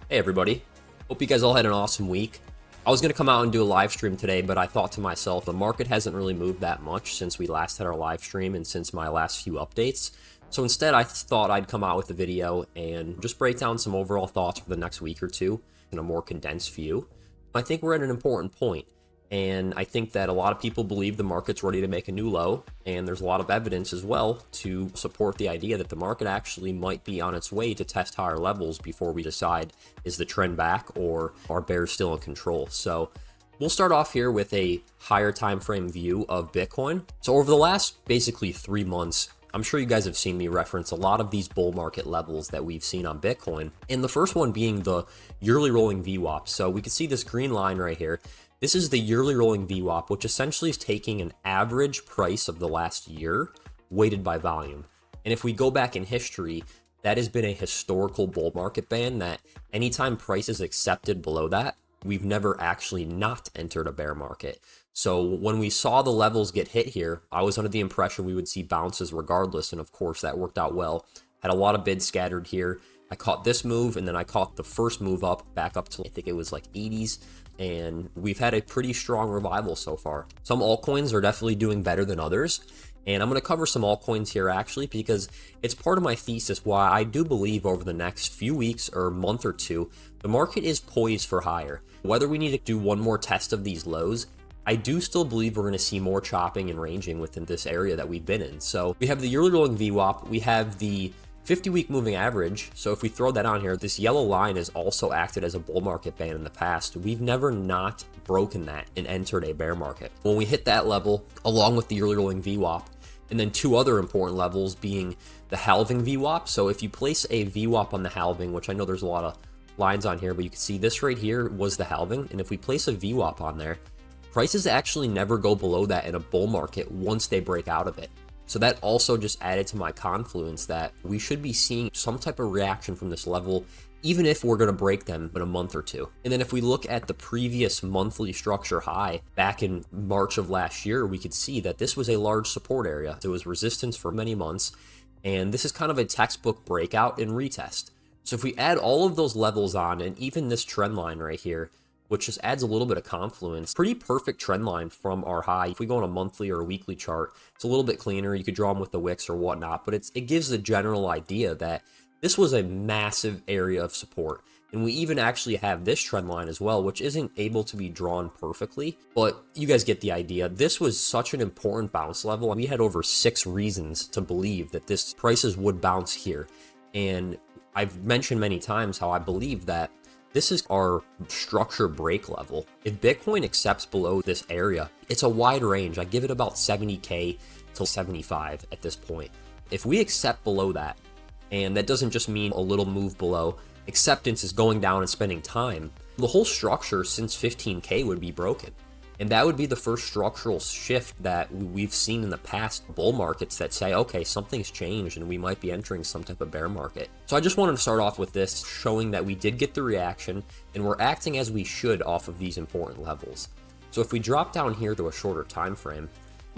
Hey everybody, hope you guys all had an awesome week. I was going to come out and do a live stream today, but I thought to myself, the market hasn't really moved that much since we last had our live stream and since my last few updates. So instead, I thought I'd come out with a video and just break down some overall thoughts for the next week or two in a more condensed view. I think we're at an important point, and I think that a lot of people believe the market's ready to make a new low, and there's a lot of evidence as well to support the idea that the market actually might be on its way to test higher levels before we decide, is the trend back or are bears still in control? So we'll start off here with a higher time frame view of Bitcoin. So over the last basically 3 months, I'm sure you guys have seen me reference a lot of these bull market levels that we've seen on Bitcoin, and the first one being the yearly rolling VWAP. So we can see this green line right here. This is the yearly rolling VWAP, which essentially is taking an average price of the last year weighted by volume. And if we go back in history, that has been a historical bull market band that anytime price is accepted below that, we've never actually not entered a bear market. So when we saw the levels get hit here, I was under the impression we would see bounces regardless. And of course that worked out well. Had a lot of bids scattered here. I caught this move, and then I caught the first move up back up to, I think it was like 80s. And we've had a pretty strong revival so far. Some altcoins are definitely doing better than others. And I'm going to cover some altcoins here actually, because it's part of my thesis why I do believe over the next few weeks or month or two, the market is poised for higher. Whether we need to do one more test of these lows, I do still believe we're going to see more chopping and ranging within this area that we've been in. So we have the yearly rolling VWAP, we have the 50-week moving average. So if we throw that on here, this yellow line has also acted as a bull market band in the past. We've never not broken that and entered a bear market. When we hit that level, along with the yearly rolling VWAP, and then two other important levels being the halving VWAP. So if you place a VWAP on the halving, which I know there's a lot of lines on here, but you can see this right here was the halving. And if we place a VWAP on there, prices actually never go below that in a bull market once they break out of it. So that also just added to my confluence that we should be seeing some type of reaction from this level, even if we're going to break them in a month or two. And then if we look at the previous monthly structure high back in March of last year, we could see that this was a large support area. It was resistance for many months, and this is kind of a textbook breakout and retest. So if we add all of those levels on, and even this trend line right here, which just adds a little bit of confluence, pretty perfect trend line from our high. If we go on a monthly or a weekly chart, it's a little bit cleaner. You could draw them with the wicks or whatnot, but it gives a general idea that this was a massive area of support. And we even actually have this trend line as well, which isn't able to be drawn perfectly, but you guys get the idea. This was such an important bounce level. We had over 6 reasons to believe that this prices would bounce here. And I've mentioned many times how I believe that this is our structure break level. If Bitcoin accepts below this area, it's a wide range. I give it about 70K till 75 at this point. If we accept below that, and that doesn't just mean a little move below, acceptance is going down and spending time, the whole structure since 15K would be broken. And that would be the first structural shift that we've seen in the past bull markets that say, okay, something's changed and we might be entering some type of bear market. So I just wanted to start off with this, showing that we did get the reaction and we're acting as we should off of these important levels. So if we drop down here to a shorter time frame,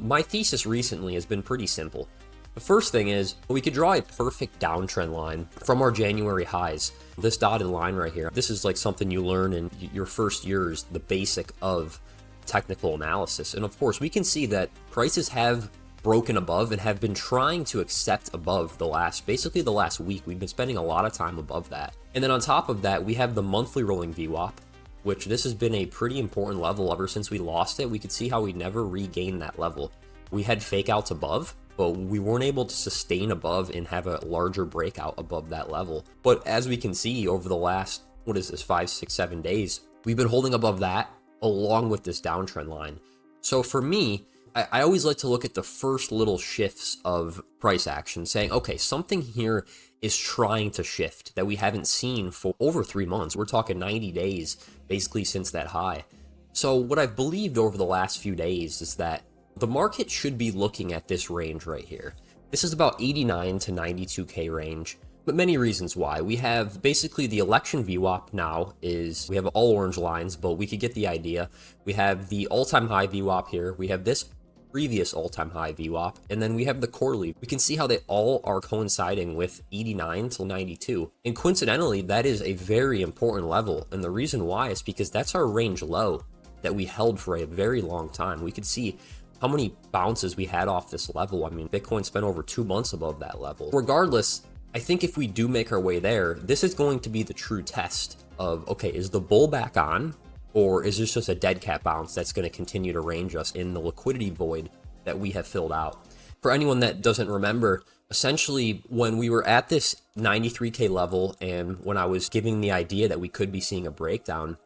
my thesis recently has been pretty simple. The first thing is we could draw a perfect downtrend line from our January highs. This dotted line right here, this is like something you learn in your first years, the basic of technical analysis. And of course we can see that prices have broken above and have been trying to accept above basically the last week. We've been spending a lot of time above that. And then on top of that, we have the monthly rolling VWAP, which this has been a pretty important level ever since we lost it. We could see how we never regained that level. We had fake outs above, but we weren't able to sustain above and have a larger breakout above that level. But as we can see over the last, 5, 6, 7 days, we've been holding above that along with this downtrend line. So for me, I always like to look at the first little shifts of price action, saying, okay, something here is trying to shift that we haven't seen for over 3 months. We're talking 90 days, basically since that high. So what I've believed over the last few days is that the market should be looking at this range right here. This is about 89 to 92K range. But many reasons why. We have basically the election VWAP now we have all orange lines, but we could get the idea. We have the all-time high VWAP here. We have this previous all-time high VWAP, and then we have the quarterly. We can see how they all are coinciding with 89 till 92. And coincidentally, that is a very important level. And the reason why is because that's our range low that we held for a very long time. We could see how many bounces we had off this level. I mean, Bitcoin spent over 2 months above that level. Regardless, I think if we do make our way there, this is going to be the true test of, okay, is the bull back on? Or is this just a dead cat bounce that's going to continue to range us in the liquidity void that we have filled out? For anyone that doesn't remember, essentially when we were at this 93K level and when I was giving the idea that we could be seeing a breakdown,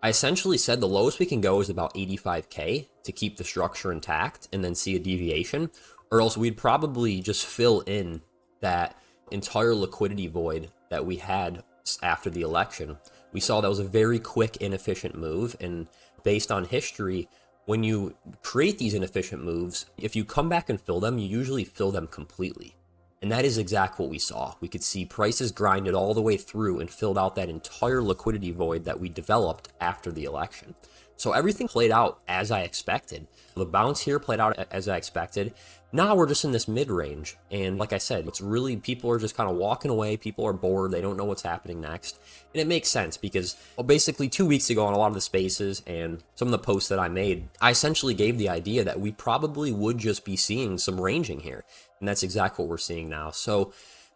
I essentially said the lowest we can go is about 85K to keep the structure intact and then see a deviation, or else we'd probably just fill in that entire liquidity void that we had after the election. We saw that was a very quick, inefficient move. And based on history, when you create these inefficient moves, if you come back and fill them, you usually fill them completely. And that is exactly what we saw. We could see prices grinded all the way through and filled out that entire liquidity void that we developed after the election. So everything played out as I expected. The bounce here played out as I expected. Now we're just in this mid-range. And like I said, it's really, people are just kind of walking away. People are bored. They don't know what's happening next. And it makes sense because basically 2 weeks ago on a lot of the spaces and some of the posts that I made, I essentially gave the idea that we probably would just be seeing some ranging here. And that's exactly what we're seeing now. So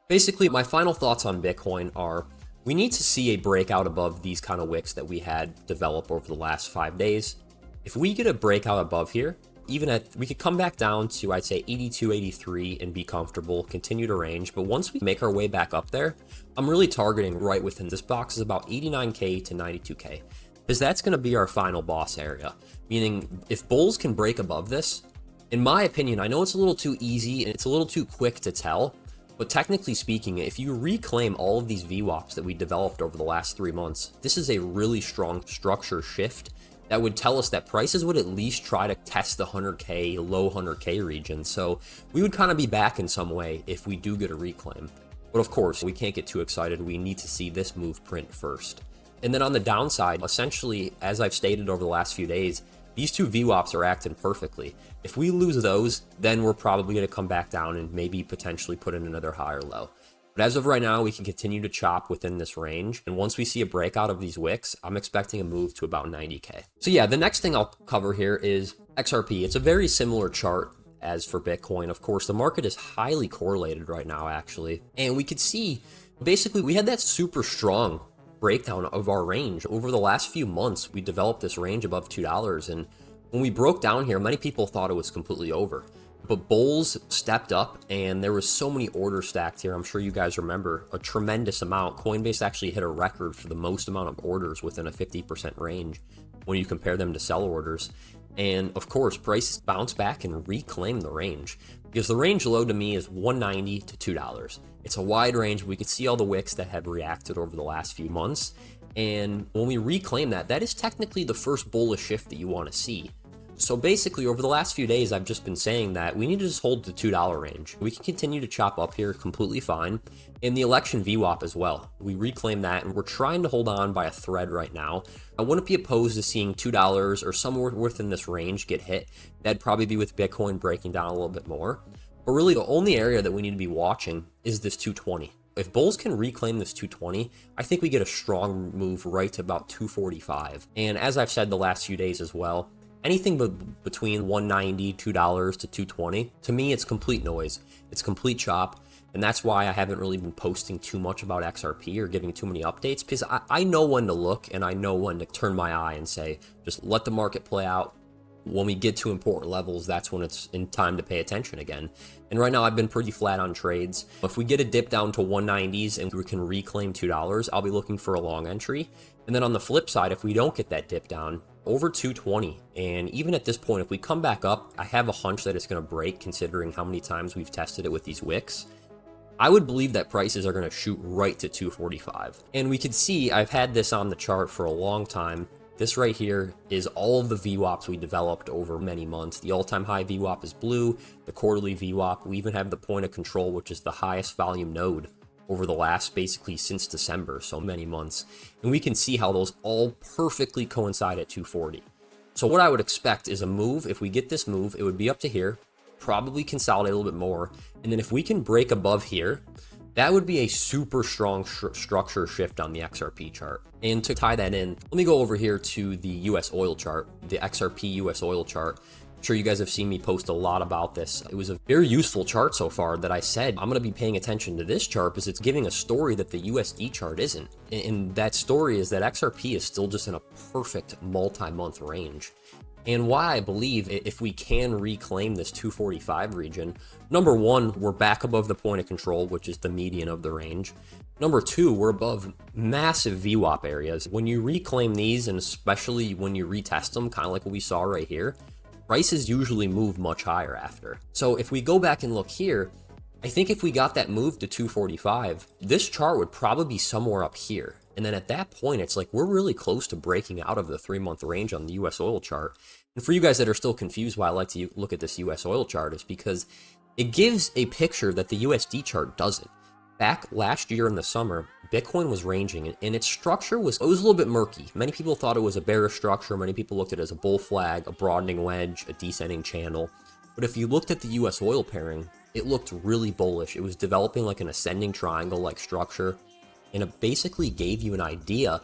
basically my final thoughts on Bitcoin are, we need to see a breakout above these kind of wicks that we had develop over the last 5 days. If we get a breakout above here, we could come back down to, I'd say 82, 83 and be comfortable, continue to range. But once we make our way back up there, I'm really targeting right within this box is about 89K to 92K, because that's going to be our final boss area. Meaning if bulls can break above this, in my opinion, I know it's a little too easy and it's a little too quick to tell, but technically speaking, if you reclaim all of these VWAPs that we developed over the last 3 months, this is a really strong structure shift that would tell us that prices would at least try to test the 100K, low 100K region. So we would kind of be back in some way if we do get a reclaim. But of course, we can't get too excited. We need to see this move print first. And then on the downside, essentially, as I've stated over the last few days, these two VWAPs are acting perfectly. If we lose those, then we're probably going to come back down and maybe potentially put in another higher low. But as of right now, we can continue to chop within this range. And once we see a breakout of these wicks, I'm expecting a move to about 90K. So yeah, the next thing I'll cover here is XRP. It's a very similar chart as for Bitcoin. Of course, the market is highly correlated right now, actually. And we could see, basically, we had that super strong breakdown of our range. Over the last few months, we developed this range above $2. And when we broke down here, many people thought it was completely over. But bulls stepped up and there was so many orders stacked here. I'm sure you guys remember a tremendous amount. Coinbase actually hit a record for the most amount of orders within a 50% range when you compare them to sell orders. And of course, prices bounced back and reclaimed the range, because the range low to me is $1.90 to $2. It's a wide range. We could see all the wicks that have reacted over the last few months. And when we reclaim that, that is technically the first bullish shift that you want to see. So basically, over the last few days, I've just been saying that we need to just hold the $2 range. We can continue to chop up here completely fine. And the election VWAP as well. We reclaim that, and we're trying to hold on by a thread right now. I wouldn't be opposed to seeing $2 or somewhere within this range get hit. That'd probably be with Bitcoin breaking down a little bit more. But really, the only area that we need to be watching is this 220. If bulls can reclaim this 220, I think we get a strong move right to about 245. And as I've said the last few days as well, anything between $1.90, $2 to $2.20, to me, it's complete noise. It's complete chop. And that's why I haven't really been posting too much about XRP or giving too many updates, because I know when to look and I know when to turn my eye and say, just let the market play out. When we get to important levels, that's when it's in time to pay attention again. And right now I've been pretty flat on trades. If we get a dip down to 190s and we can reclaim $2, I'll be looking for a long entry. And then on the flip side, if we don't get that dip down over 220, and even at this point, if we come back up, I have a hunch that it's going to break considering how many times we've tested it with these wicks. I would believe that prices are going to shoot right to 245. And we could see, I've had this on the chart for a long time. This right here is all of the VWAPs we developed over many months. The all-time high VWAP is blue, the quarterly VWAP. We even have the point of control, which is the highest volume node over the last, basically since December, so many months. And we can see how those all perfectly coincide at 240. So what I would expect is a move. If we get this move, it would be up to here, probably consolidate a little bit more. And then if we can break above here, that would be a super strong structure shift on the XRP chart. And to tie that in, let me go over here to the US oil chart, the XRP US oil chart. I'm sure you guys have seen me post a lot about this. It was a very useful chart so far that I said I'm going to be paying attention to this chart because it's giving a story that the USD chart isn't. And that story is that XRP is still just in a perfect multi-month range. And why I believe if we can reclaim this 245 region, number one, we're back above the point of control, which is the median of the range. Number two, we're above massive VWAP areas. When you reclaim these, and especially when you retest them, kind of like what we saw right here, prices usually move much higher after. So if we go back and look here, I think if we got that move to 245, this chart would probably be somewhere up here. And then at that point, it's like we're really close to breaking out of the 3-month range on the US oil chart. And for you guys that are still confused why I like to look at this US oil chart is because it gives a picture that the USD chart doesn't. Back last year in the summer, Bitcoin was ranging and its structure was a little bit murky. Many people thought it was a bearish structure. Many people looked at it as a bull flag, a broadening wedge, a descending channel. But if you looked at the US oil pairing, it looked really bullish. It was developing like an ascending triangle like structure. And it basically gave you an idea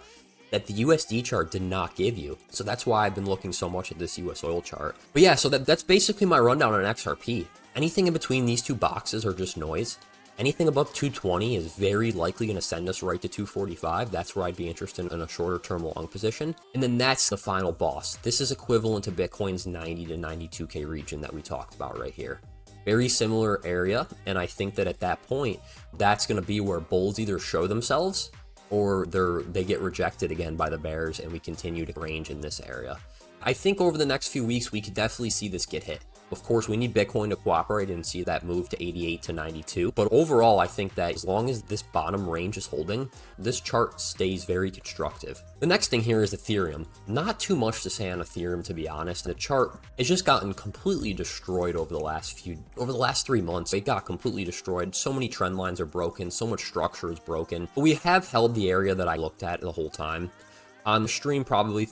that the USD chart did not give you. So that's why I've been looking so much at this US oil chart. But yeah, so that's basically my rundown on XRP. Anything in between these two boxes are just noise. Anything above 220 is very likely going to send us right to 245. That's where I'd be interested in a shorter term long position. And then that's the final boss. This is equivalent to Bitcoin's 90 to 92K region that we talked about right here. Very similar area, and I think that at that point, that's going to be where bulls either show themselves or they get rejected again by the bears, and we continue to range in this area. I think over the next few weeks, we could definitely see this get hit. Of course, we need Bitcoin to cooperate and see that move to 88 to 92. But overall, I think that as long as this bottom range is holding, this chart stays very constructive. The next thing here is Ethereum. Not too much to say on Ethereum, to be honest. The chart has just gotten completely destroyed over the last 3 months. It got completely destroyed. So many trend lines are broken. So much structure is broken. But we have held the area that I looked at the whole time. On the stream, probably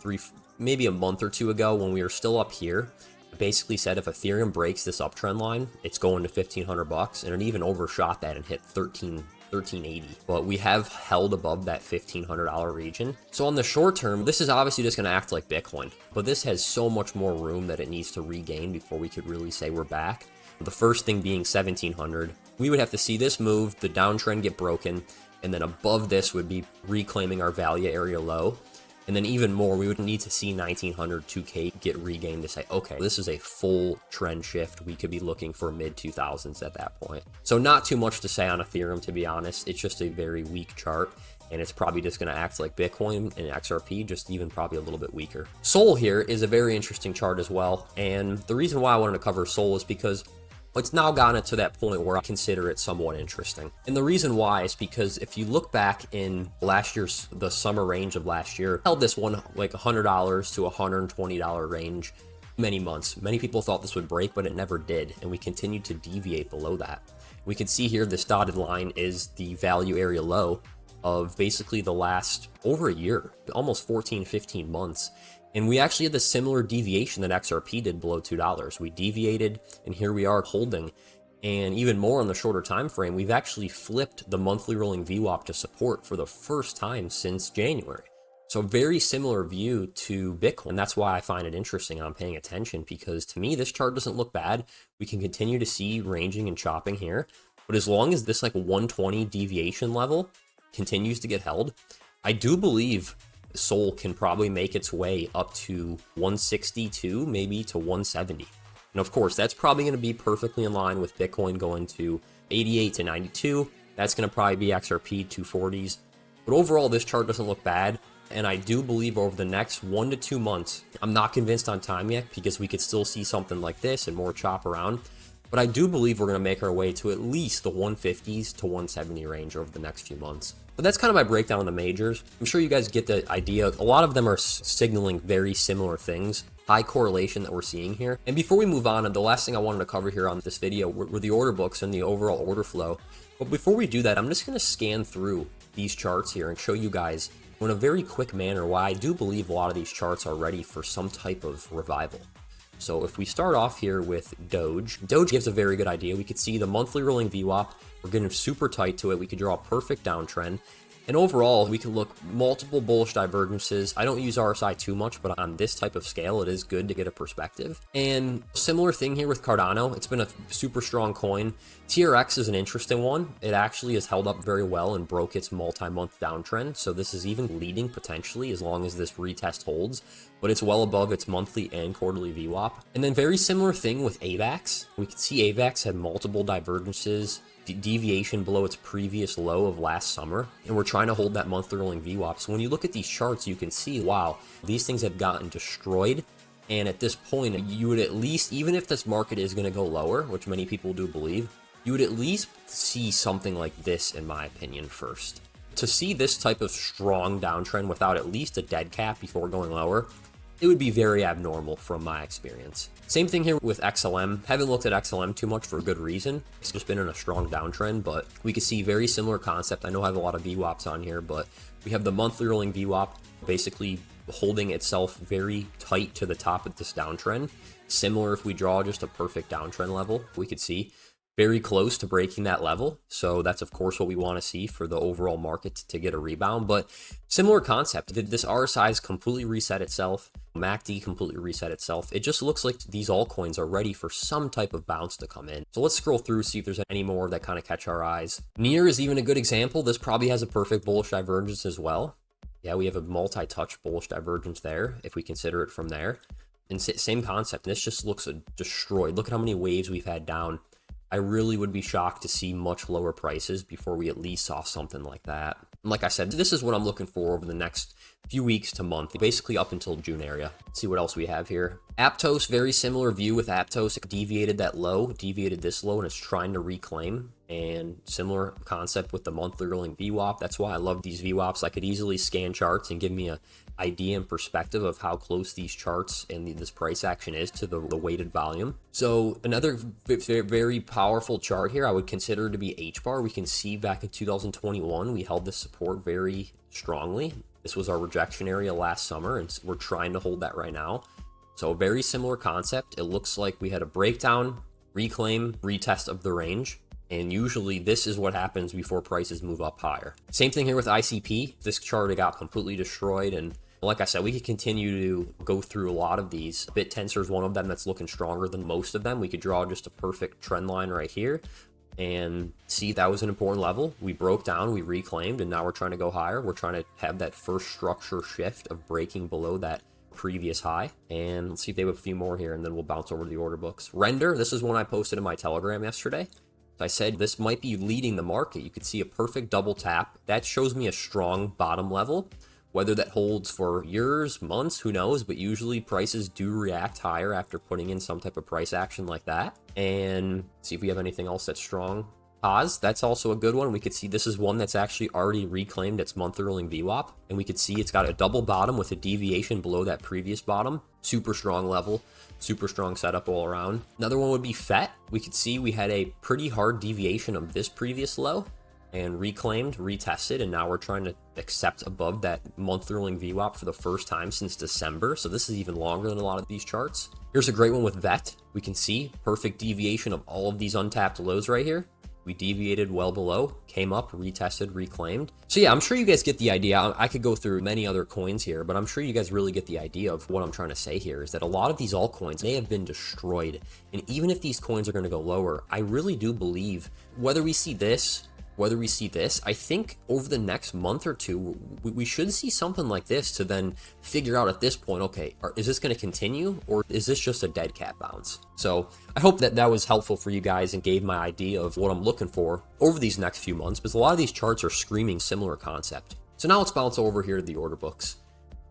maybe a month or two ago, when we were still up here, I basically said if Ethereum breaks this uptrend line, it's going to $1,500, and it even overshot that and hit 1380. But we have held above that $1,500 region. So on the short term, this is obviously just going to act like Bitcoin, but this has so much more room that it needs to regain before we could really say we're back. The first thing being 1700. We would have to see this move, the downtrend get broken, and then above this would be reclaiming our value area low. And then even more, we would need to see 1900, 2K get regained to say, okay, this is a full trend shift. We could be looking for mid 2000s at that point. So not too much to say on Ethereum, to be honest. It's just a very weak chart, and it's probably just going to act like Bitcoin and XRP, just even probably a little bit weaker. Sol here is a very interesting chart as well. And the reason why I wanted to cover Sol is because it's now gotten to that point where I consider it somewhat interesting. And the reason why is because if you look back in last year's, the summer range of last year, held this one like $100 to $120 range many months. Many people thought this would break, but it never did. And we continued to deviate below that. We can see here this dotted line is the value area low of basically the last over a year, almost 14, 15 months. And we actually had the similar deviation that XRP did below $2. We deviated, and here we are holding. And even more on the shorter time frame, we've actually flipped the monthly rolling VWAP to support for the first time since January. So very similar view to Bitcoin. And that's why I find it interesting and I'm paying attention, because to me, this chart doesn't look bad. We can continue to see ranging and chopping here. But as long as this like 120 deviation level continues to get held, I do believe Sol can probably make its way up to 162, maybe to 170. And of course, that's probably going to be perfectly in line with Bitcoin going to 88 to 92. That's going to probably be XRP 240s. But overall, this chart doesn't look bad. And I do believe over the next 1 to 2 months, I'm not convinced on time yet because we could still see something like this and more chop around. But I do believe we're going to make our way to at least the 150s to 170 range over the next few months. But that's kind of my breakdown on the majors. I'm sure you guys get the idea. A lot of them are signaling very similar things. High correlation that we're seeing here. And before we move on, and the last thing I wanted to cover here on this video were the order books and the overall order flow. But before we do that, I'm just going to scan through these charts here and show you guys in a very quick manner why I do believe a lot of these charts are ready for some type of revival. So if we start off here with Doge gives a very good idea. We could see the monthly rolling VWAP. We're getting super tight to it. We could draw a perfect downtrend. And overall, we can look multiple bullish divergences. I don't use RSI too much, but on this type of scale, it is good to get a perspective. And similar thing here with Cardano. It's been a super strong coin. TRX is an interesting one. It actually has held up very well and broke its multi-month downtrend. So this is even leading potentially as long as this retest holds, but it's well above its monthly and quarterly VWAP. And then very similar thing with AVAX. We can see AVAX had multiple divergences, deviation below its previous low of last summer, and we're trying to hold that monthly rolling VWAP. So when you look at these charts, you can see, wow, these things have gotten destroyed. And at this point, you would at least, even if this market is going to go lower, which many people do believe, you would at least see something like this, in my opinion, first. To see this type of strong downtrend without at least a dead cap before going lower, it would be very abnormal from my experience. Same thing here with XLM. Haven't looked at XLM too much for a good reason. It's just been in a strong downtrend, but we can see very similar concept. I know I have a lot of VWAPs on here, but we have the monthly rolling VWAP basically holding itself very tight to the top of this downtrend. Similar if we draw just a perfect downtrend level, we could see very close to breaking that level. So that's of course what we want to see for the overall market to get a rebound, but similar concept. This RSI has completely reset itself. MACD completely reset itself. It just looks like these altcoins are ready for some type of bounce to come in. So let's scroll through, see if there's any more that kind of catch our eyes. NEAR is even a good example. This probably has a perfect bullish divergence as well. Yeah, we have a multi-touch bullish divergence there if we consider it from there. And same concept. This just looks destroyed. Look at how many waves we've had down. I really would be shocked to see much lower prices before we at least saw something like that. And like I said, this is what I'm looking for over the next few weeks to month, basically up until June area. Let's see what else we have here. Aptos, very similar view with Aptos. It deviated that low, deviated this low, and it's trying to reclaim. And similar concept with the monthly rolling VWAP. That's why I love these VWAPs. I could easily scan charts and give me a idea and perspective of how close these charts and this price action is to the weighted volume. So another very powerful chart here I would consider to be H-bar. We can see back in 2021 we held this support very strongly. This was our rejection area last summer, and we're trying to hold that right now. So a very similar concept. It looks like we had a breakdown, reclaim, retest of the range. And usually this is what happens before prices move up higher. Same thing here with ICP. This chart got completely destroyed. And like I said, we could continue to go through a lot of these. BitTensor is one of them that's looking stronger than most of them. We could draw just a perfect trend line right here and see that was an important level. We broke down, we reclaimed, and now we're trying to go higher. We're trying to have that first structure shift of breaking below that previous high. And let's see if they have a few more here, and then we'll bounce over to the order books. Render, this is one I posted in my Telegram yesterday. I said this might be leading the market. You could see a perfect double tap. That shows me a strong bottom level. Whether that holds for years, months, who knows, but usually prices do react higher after putting in some type of price action like that. And see if we have anything else that's strong. POS, that's also a good one. We could see this is one that's actually already reclaimed its monthly rolling VWAP, and we could see it's got a double bottom with a deviation below that previous bottom. Super strong level, super strong setup all around. Another one would be FET. We could see we had a pretty hard deviation of this previous low and reclaimed, retested, and now we're trying to accept above that monthly rolling VWAP for the first time since December. So this is even longer than a lot of these charts. Here's a great one with VET. We can see perfect deviation of all of these untapped lows right here. We deviated well below, came up, retested, reclaimed. So yeah, I'm sure you guys get the idea. I could go through many other coins here, but I'm sure you guys really get the idea of what I'm trying to say here is that a lot of these altcoins, they have been destroyed. And even if these coins are going to go lower, I really do believe whether we see this, I think over the next month or two, we should see something like this to then figure out at this point, okay, is this going to continue or is this just a dead cat bounce? So I hope that that was helpful for you guys and gave my idea of what I'm looking for over these next few months, because a lot of these charts are screaming similar concept. So now let's bounce over here to the order books.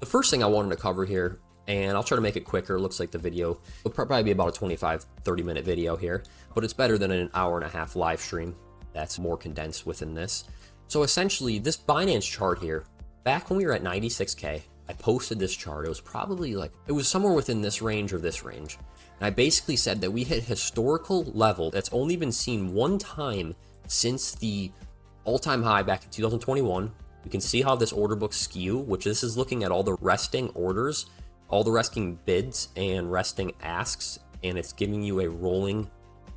The first thing I wanted to cover here, and I'll try to make it quicker. It looks like the video will probably be about a 25-30 minute video here, but it's better than an hour and a half live stream. That's more condensed within this. So essentially this Binance chart here, back when we were at 96K, I posted this chart. It was probably like, it was somewhere within this range or this range. And I basically said that we hit historical level that's only been seen one time since the all-time high back in 2021, We can see how this order book skew, which this is looking at all the resting orders, all the resting bids and resting asks, and it's giving you a rolling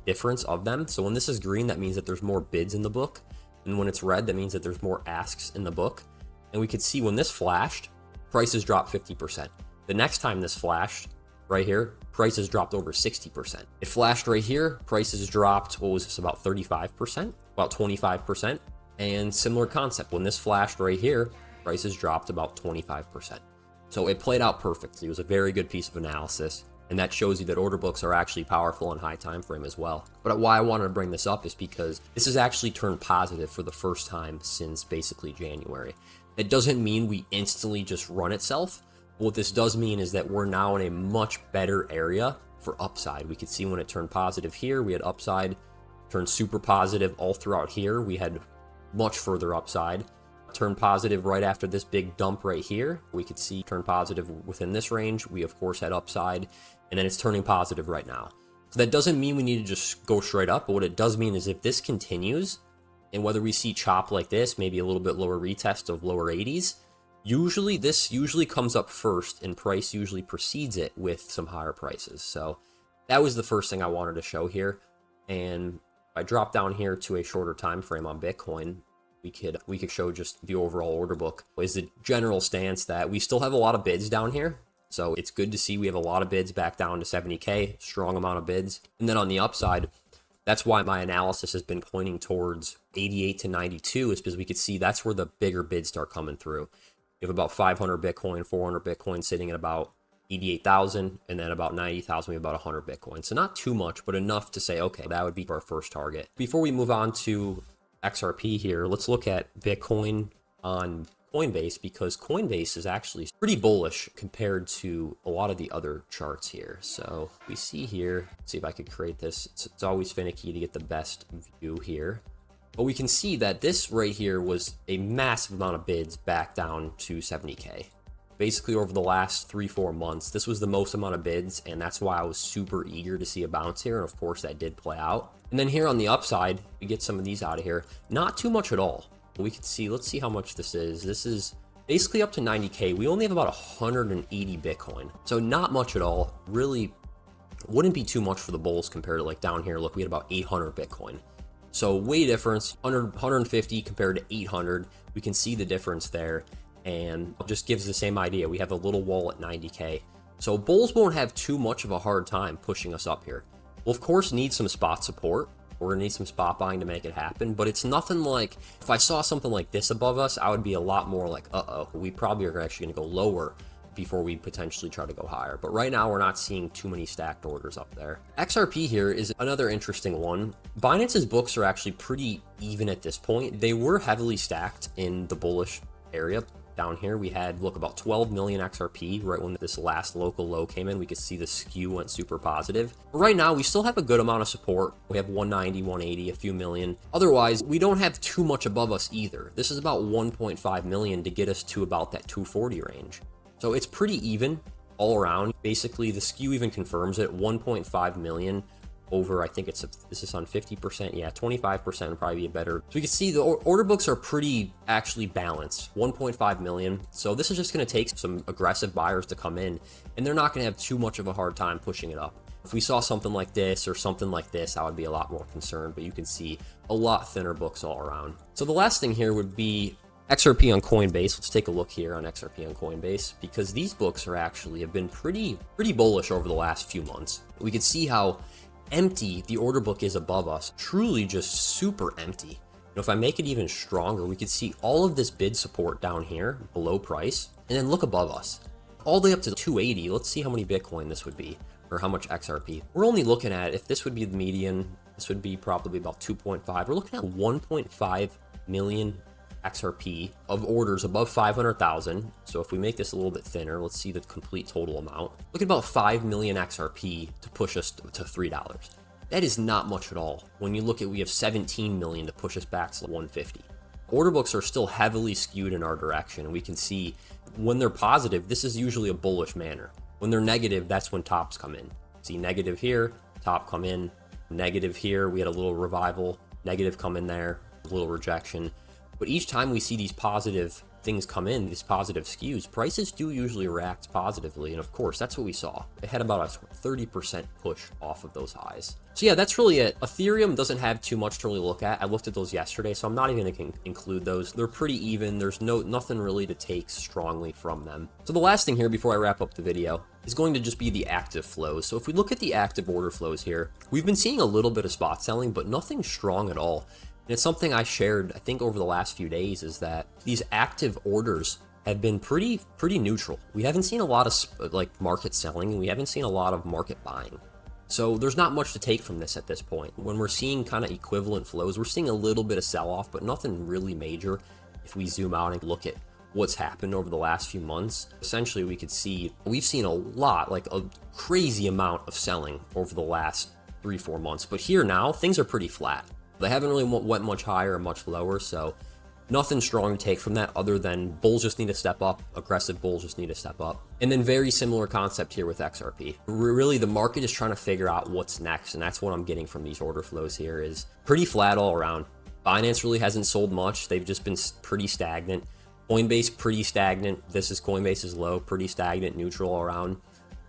difference of them. So when this is green, that means that there's more bids in the book. And when it's red, that means that there's more asks in the book. And we could see when this flashed, prices dropped 50%. The next time this flashed, right here, prices dropped over 60%. It flashed right here, prices dropped, what was this, about 35%, about 25%. And similar concept, when this flashed right here, prices dropped about 25%. So it played out perfectly. It was a very good piece of analysis. And that shows you that order books are actually powerful in high time frame as well. But why I wanted to bring this up is because this has actually turned positive for the first time since basically January. It doesn't mean we instantly just run itself. What this does mean is that we're now in a much better area for upside. We could see when it turned positive here, we had upside, turned super positive all throughout here. We had much further upside. Turn positive right after this big dump right here. We could see turn positive within this range. We of course had upside, and then it's turning positive right now. So that doesn't mean we need to just go straight up, but what it does mean is if this continues, and whether we see chop like this, maybe a little bit lower retest of lower 80s, this usually comes up first, and price usually precedes it with some higher prices. So that was the first thing I wanted to show here. And if I drop down here to a shorter time frame on Bitcoin, we could show just the overall order book. Is the general stance that we still have a lot of bids down here. So it's good to see we have a lot of bids back down to 70K, strong amount of bids. And then on the upside, that's why my analysis has been pointing towards 88 to 92, is because we could see that's where the bigger bids start coming through. You have about 500 Bitcoin, 400 Bitcoin sitting at about 88,000, and then about 90,000, we have about 100 Bitcoin. So not too much, but enough to say, okay, that would be our first target. Before we move on to XRP here, let's look at Bitcoin on Coinbase, because Coinbase is actually pretty bullish compared to a lot of the other charts here. So we see here, let's see if I could create this. It's always finicky to get the best view here. But we can see that this right here was a massive amount of bids back down to 70K. Basically over the last 3-4 months, this was the most amount of bids, and that's why I was super eager to see a bounce here, and of course that did play out. And then here on the upside, we get some of these out of here. Not too much at all. We can see, let's see how much this is. This is basically up to 90K. We only have about 180 Bitcoin. So not much at all. Really wouldn't be too much for the bulls compared to like down here. Look, we had about 800 Bitcoin. So way difference, 150 compared to 800. We can see the difference there. And it just gives the same idea. We have a little wall at 90K. So bulls won't have too much of a hard time pushing us up here. We'll of course need some spot support. We're gonna need some spot buying to make it happen, but it's nothing like, if I saw something like this above us, I would be a lot more like, uh-oh, we probably are actually gonna go lower before we potentially try to go higher. But right now we're not seeing too many stacked orders up there. XRP here is another interesting one. Binance's books are actually pretty even at this point. They were heavily stacked in the bullish area. Down here we had, look, about 12 million XRP right when this last local low came in. We could see the skew went super positive. But right now we still have a good amount of support. We have 190, 180, a few million. Otherwise, we don't have too much above us either. This is about 1.5 million to get us to about that 240 range. So it's pretty even all around. Basically, the skew even confirms it. 1.5 million over, I think this is on 50%. Yeah, 25% would probably be a better. So we can see the order books are pretty actually balanced. 1.5 million. So this is just going to take some aggressive buyers to come in, and they're not going to have too much of a hard time pushing it up. If we saw something like this or something like this, I would be a lot more concerned, but you can see a lot thinner books all around. So the last thing here would be XRP on Coinbase. Let's take a look here on XRP on Coinbase, because these books are actually have been pretty bullish over the last few months. We can see how empty the order book is above us, truly just super empty. If I make it even stronger, we could see all of this bid support down here below price, and then look above us all the way up to 280. Let's see how many Bitcoin this would be, or how much XRP. We're only looking at, if this would be the median, this would be probably about 2.5. We're looking at 1.5 million XRP of orders above 500,000. So if we make this a little bit thinner, let's see the complete total amount. Look at about 5 million XRP to push us to $3. That is not much at all. When you look at, we have 17 million to push us back to 150. Order books are still heavily skewed in our direction. And we can see when they're positive, this is usually a bullish manner. When they're negative, that's when tops come in. See negative here, top come in, negative here. We had a little revival, negative come in there, a little rejection. But each time we see these positive things come in, these positive skews, prices do usually react positively. And of course, that's what we saw. It had about a 30% push off of those highs. So yeah, that's really it. Ethereum doesn't have too much to really look at. I looked at those yesterday, so I'm not even going to include those. They're pretty even. There's nothing really to take strongly from them. So the last thing here before I wrap up the video is going to just be the active flows. So if we look at the active order flows here, we've been seeing a little bit of spot selling, but nothing strong at all. And it's something I shared, I think, over the last few days, is that these active orders have been pretty neutral. We haven't seen a lot of like market selling, and we haven't seen a lot of market buying. So there's not much to take from this at this point. When we're seeing kind of equivalent flows, we're seeing a little bit of sell-off, but nothing really major. If we zoom out and look at what's happened over the last few months, essentially we could see we've seen a lot, like a crazy amount of selling over the last 3-4 months. But here now, things are pretty flat. They haven't really went much higher or much lower, so nothing strong to take from that other than bulls just need to step up, aggressive bulls just need to step up. And then very similar concept here with XRP. Really, the market is trying to figure out what's next, and that's what I'm getting from these order flows here is pretty flat all around. Binance really hasn't sold much. They've just been pretty stagnant. Coinbase, pretty stagnant. This is Coinbase's low, pretty stagnant, neutral all around.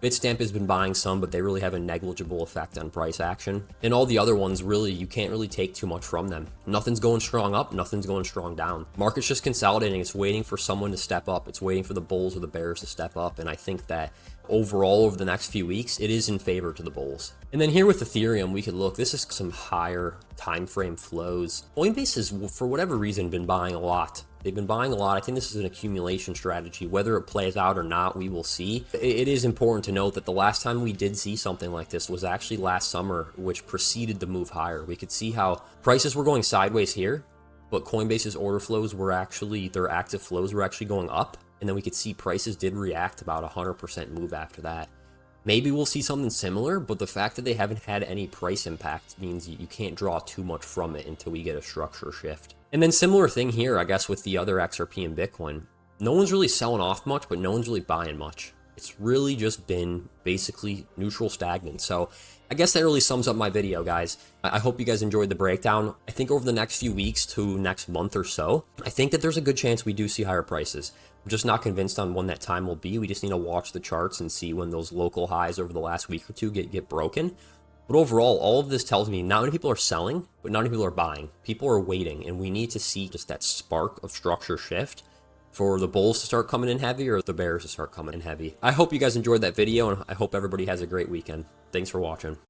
Bitstamp has been buying some, but they really have a negligible effect on price action. And all the other ones, really, you can't really take too much from them. Nothing's going strong up, nothing's going strong down. Market's just consolidating. It's waiting for someone to step up. It's waiting for the bulls or the bears to step up. And I think that overall, over the next few weeks, it is in favor to the bulls. And then here with Ethereum, we could look, this is some higher time frame flows. Coinbase has, for whatever reason, been buying a lot. They've been buying a lot. I think this is an accumulation strategy. Whether it plays out or not, we will see. It is important to note that the last time we did see something like this was actually last summer, which preceded the move higher. We could see how prices were going sideways here, but Coinbase's order flows were actually, their active flows were actually going up. And then we could see prices did react about 100% move after that. Maybe we'll see something similar, but the fact that they haven't had any price impact means you can't draw too much from it until we get a structure shift. And then similar thing here, I guess, with the other XRP and Bitcoin. No one's really selling off much, but no one's really buying much. It's really just been basically neutral, stagnant. So I guess that really sums up my video, guys. I hope you guys enjoyed the breakdown. I think over the next few weeks to next month or so, I think that there's a good chance we do see higher prices. I'm just not convinced on when that time will be. We just need to watch the charts and see when those local highs over the last week or two get broken. But overall, all of this tells me not many people are selling, but not many people are buying. People are waiting, and we need to see just that spark of structure shift for the bulls to start coming in heavy or the bears to start coming in heavy. I hope you guys enjoyed that video, and I hope everybody has a great weekend. Thanks for watching.